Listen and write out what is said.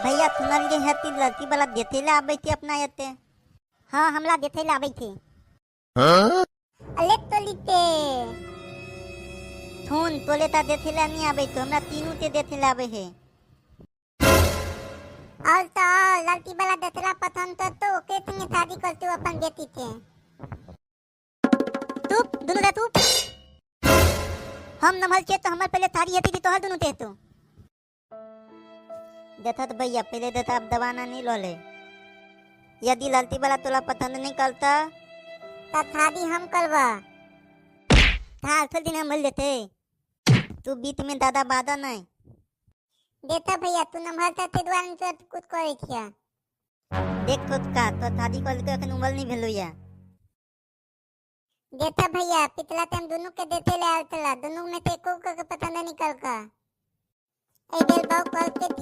भैया तुनल जे हती लड़की वाला देथे ले आबै थे अपना यते। हाँ हमला देथे ले आबै थे। अले तोलीते थून तोले ता देथे ले नहीं आबै तो हमरा तीनों ते देथे ले आबै है। और तो लड़की वाला देथला पसंद तो ओके संगे शादी करते हो अपन बेटी थे। तू दोनों दे तू हम नमहल के तो हमर पहले थारी हती कि तोहर दोनों ते तो देथा तो भैया पहले देता अब दबाना नहीं लोले। यदि लड़की वाला तोला पसंद नहीं करता तो शादी हम करवा। था फिर दिन हम मिल लेते तू बीच में दादा बादा नहीं देता भैया तू नमहल ता ते द्वारा तो कुछ करे छिया। देख खुद का तो शादी कर के अखन उम्र नहीं भेलो या। देता भैया पिछला टाइम दोनों के देते ले आलतला दोनों में से एको के पसंद नहीं कर का। ए बेल बाऊ कर के